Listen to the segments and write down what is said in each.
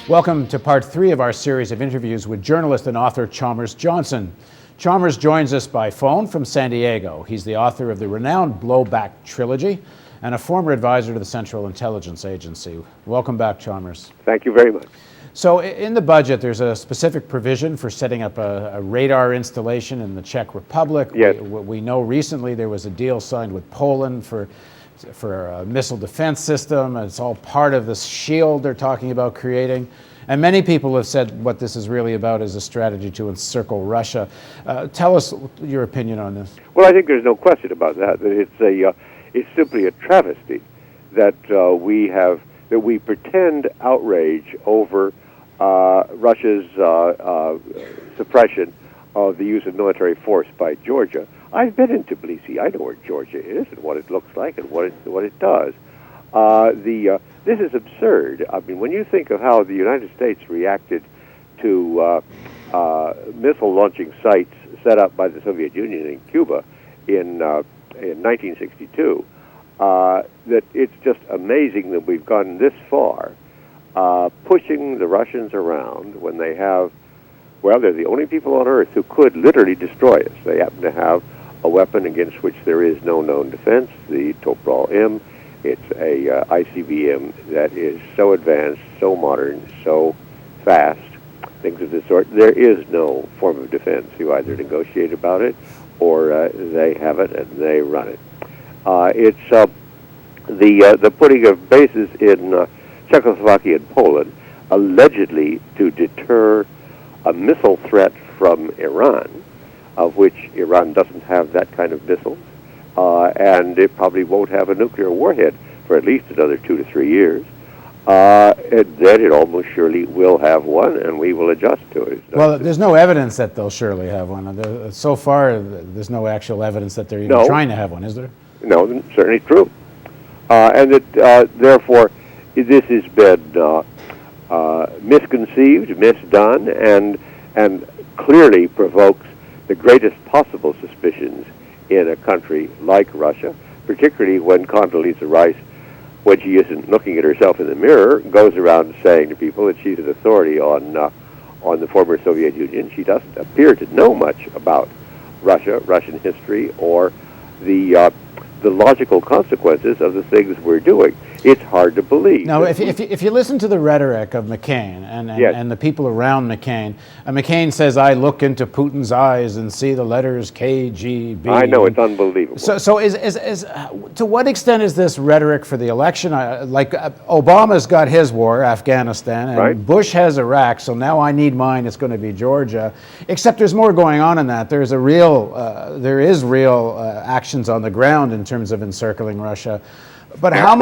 Welcome to part 3 of our series of interviews with journalist and author Chalmers Johnson. Chalmers joins us by phone from San Diego. He's the author of the renowned Blowback trilogy and a former advisor to the Central Intelligence Agency. Welcome back, Chalmers. Thank you very much. So in the budget, there's a specific provision for setting up a radar installation in the Czech Republic. Yes. We know recently there was a deal signed with Poland for a missile defense system. It's all part of this shield they're talking about creating. And many people have said what this is really about is a strategy to encircle Russia. Tell us your opinion on this. Well, I think there's no question about that. That it's simply a travesty that we pretend outrage over Russia's suppression of the use of military force by Georgia. I've been in Tbilisi. I know where Georgia is and what it looks like and what it does. This is absurd. I mean, when you think of how the United States reacted to missile launching sites set up by the Soviet Union in Cuba in 1962, that it's just amazing that we've gone this far, pushing the Russians around when they have. Well, they're the only people on Earth who could literally destroy us. They happen to have a weapon against which there is no known defense, the Topral-M. It's a ICBM that is so advanced, so modern, so fast, things of this sort. There is no form of defense. You either negotiate about it or they have it and they run it. It's the putting of bases in Czechoslovakia and Poland, allegedly to deter a missile threat from Iran, of which Iran doesn't have that kind of missiles, and it probably won't have a nuclear warhead for at least another 2 to 3 years. And then it almost surely will have one, and we will adjust to it. Well, there's no evidence that they'll surely have one. So far, there's no actual evidence that they're even trying to have one, is there? No, certainly true. And that, therefore, this has been misconceived, misdone, and clearly provokes the greatest possible suspicions in a country like Russia, particularly when Condoleezza Rice, when she isn't looking at herself in the mirror, goes around saying to people that she's an authority on the former Soviet Union. She doesn't appear to know much about Russia, Russian history, or the logical consequences of the things we're doing. It's hard to believe. Now, if you listen to the rhetoric of McCain and the people around McCain, McCain says, I look into Putin's eyes and see the letters KGB. I know, it's unbelievable. So to what extent is this rhetoric for the election? Obama's got his war, Afghanistan, and right. Bush has Iraq, so now I need mine, it's going to be Georgia. Except there's more going on in that. There is real actions on the ground in terms of encircling Russia. But how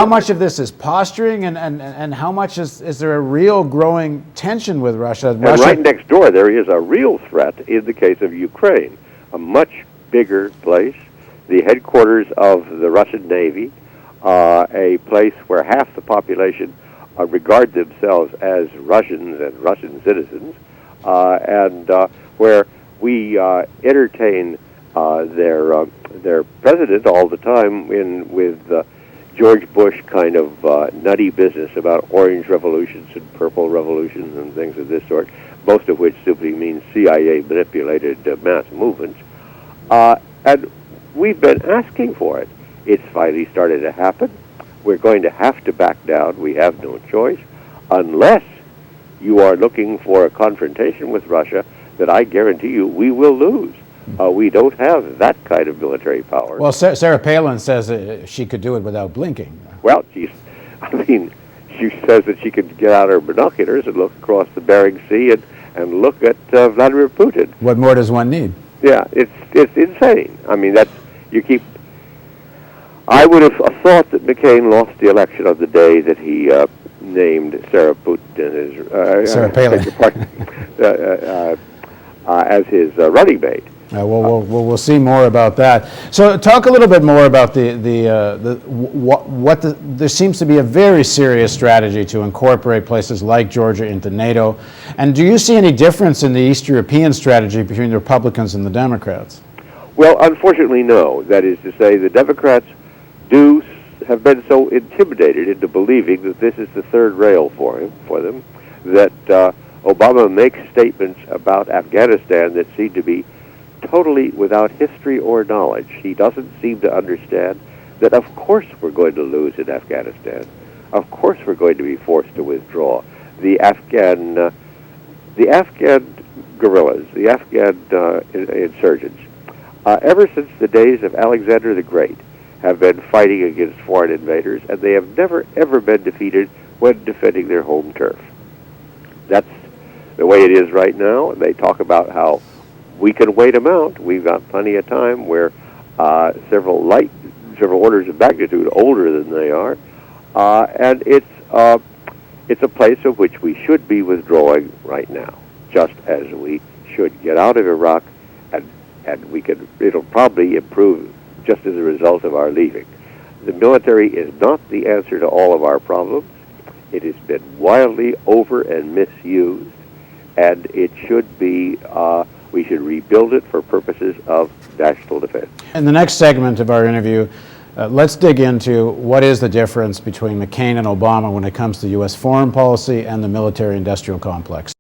much of this is posturing, and how much is there a real growing tension with Russia? And right next door, there is a real threat in the case of Ukraine, a much bigger place, the headquarters of the Russian Navy, a place where half the population regard themselves as Russians and Russian citizens, and where we entertain their president all the time with George Bush kind of nutty business about orange revolutions and purple revolutions and things of this sort, most of which simply means CIA-manipulated mass movements. And we've been asking for it. It's finally started to happen. We're going to have to back down. We have no choice unless you are looking for a confrontation with Russia that I guarantee you we will lose. We don't have that kind of military power. Well, Sarah Palin says she could do it without blinking. Well, she says that she could get out her binoculars and look across the Bering Sea and look at Vladimir Putin. What more does one need? Yeah, it's insane. I mean, I would have thought that McCain lost the election on the day that he named Sarah Palin as his running mate. We'll see more about that. So talk a little bit more about there seems to be a very serious strategy to incorporate places like Georgia into NATO. And do you see any difference in the East European strategy between the Republicans and the Democrats? Well, unfortunately, no. That is to say, the Democrats have been so intimidated into believing that this is the third rail for them that Obama makes statements about Afghanistan that seem to be totally without history or knowledge. He doesn't seem to understand that of course we're going to lose in Afghanistan. Of course we're going to be forced to withdraw. The Afghan guerrillas, the Afghan insurgents, ever since the days of Alexander the Great, have been fighting against foreign invaders, and they have never, ever been defeated when defending their home turf. That's the way it is right now, and they talk about how we can wait them out. We've got plenty of time. We're several orders of magnitude older than they are, and it's a place of which we should be withdrawing right now, just as we should get out of Iraq, and it'll probably improve just as a result of our leaving. The military is not the answer to all of our problems. It has been wildly over and misused, and it should be, we should rebuild it for purposes of national defense. In the next segment of our interview, let's dig into what is the difference between McCain and Obama when it comes to U.S. foreign policy and the military-industrial complex.